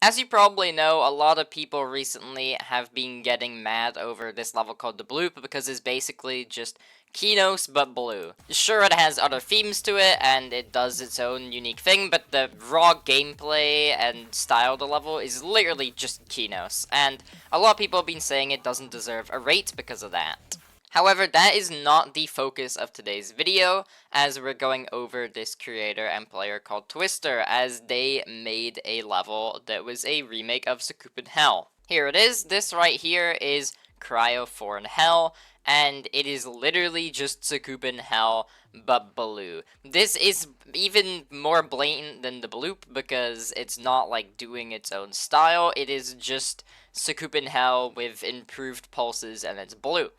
As you probably know, a lot of people recently have been getting mad over this level called the Bloop because it's basically just Kinos but blue. Sure, it has other themes to it and it does its own unique thing, but the raw gameplay and style of the level is literally just Kinos, and a lot of people have been saying it doesn't deserve a rate because of that. However, that is not the focus of today's video, as we're going over this creator and player called Twister, as they made a level that was a remake of Sakupen Hell. Here it is. This right here is Cryo 4 in Hell, and it is literally just Sakupen Hell, but blue. This is even more blatant than the Bloop, because it's not like doing its own style, it is just Sakupen Hell with improved pulses, and it's blue.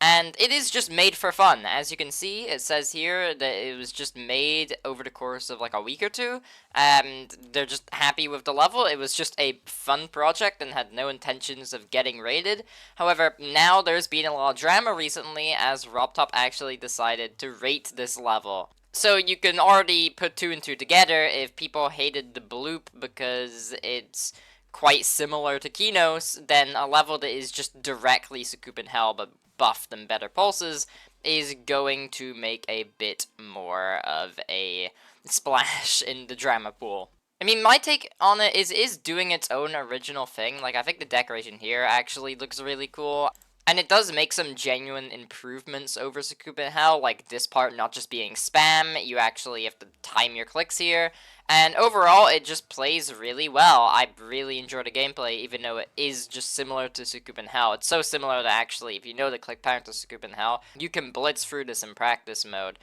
And it is just made for fun. As you can see, it says here that it was just made over the course of like a week or two, and they're just happy with the level. It was just a fun project and had no intentions of getting rated. However, now there's been a lot of drama recently as RobTop actually decided to rate this level. So you can already put two and two together if people hated the Bloop because it's quite similar to Kinos, then a level that is just directly Sakupen Hell but buffed and better pulses is going to make a bit more of a splash in the drama pool. I mean, my take on it is doing its own original thing. Like, I think the decoration here actually looks really cool. And it does make some genuine improvements over Sakupen Hell, like this part not just being spam, you actually have to time your clicks here. And overall, it just plays really well. I really enjoy the gameplay, even though it is just similar to Sakupen Hell. It's so similar that actually, if you know the click pattern to Sakupen Hell, you can blitz through this in practice mode.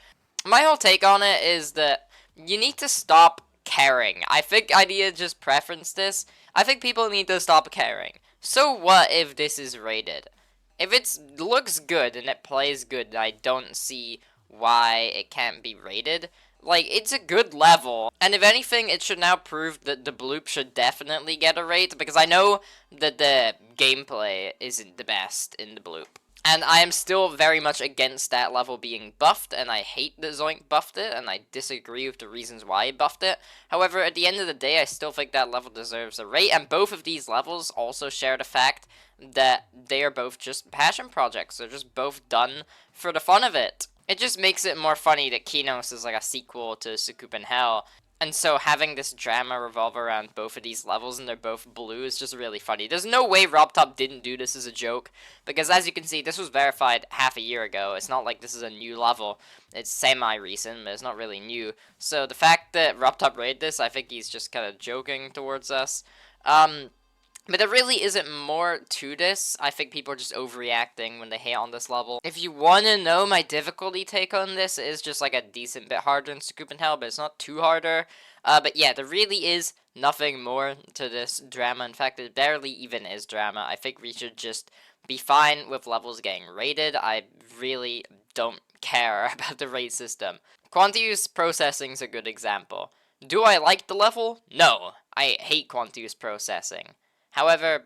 My whole take on it is that you need to stop caring. I think I need to just preference this. I think people need to stop caring. So what if this is rated? If it looks good and it plays good, I don't see why it can't be rated. Like, it's a good level, and if anything, it should now prove that the Bloop should definitely get a rate, because I know that the gameplay isn't the best in the Bloop. And I am still very much against that level being buffed, and I hate that Zoink buffed it, and I disagree with the reasons why he buffed it. However, at the end of the day, I still think that level deserves a rate, and both of these levels also share the fact that they are both just passion projects. They're just both done for the fun of it. It just makes it more funny that Kinos is like a sequel to Sakupen Hell, and so having this drama revolve around both of these levels and they're both blue is just really funny. There's no way RobTop didn't do this as a joke, because as you can see, this was verified half a year ago. It's not like this is a new level. It's semi-recent, but it's not really new. So the fact that RobTop rated this, I think he's just kind of joking towards us. But there really isn't more to this. I think people are just overreacting when they hate on this level. If you want to know my difficulty take on this, it is just like a decent bit harder than Sakupen Hell, but it's not too harder. But yeah, there really is nothing more to this drama. In fact, it barely even is drama. I think we should just be fine with levels getting rated. I really don't care about the rate system. Quanti-use processing is a good example. Do I like the level? No. I hate quanti-use processing. However,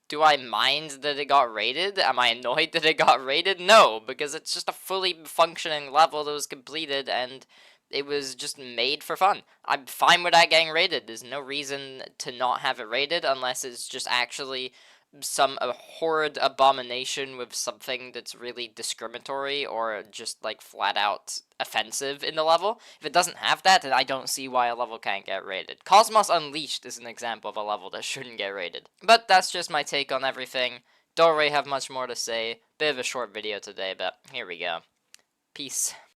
do I mind that it got rated? Am I annoyed that it got rated? No, because it's just a fully functioning level that was completed and it was just made for fun. I'm fine with that getting rated. There's no reason to not have it rated unless it's just actually some horrid abomination with something that's really discriminatory or just like flat out offensive in the level. If it doesn't have that, then I don't see why a level can't get rated. Cosmos Unleashed is an example of a level that shouldn't get rated. But that's just my take on everything. Don't really have much more to say. Bit of a short video today, but here we go. Peace.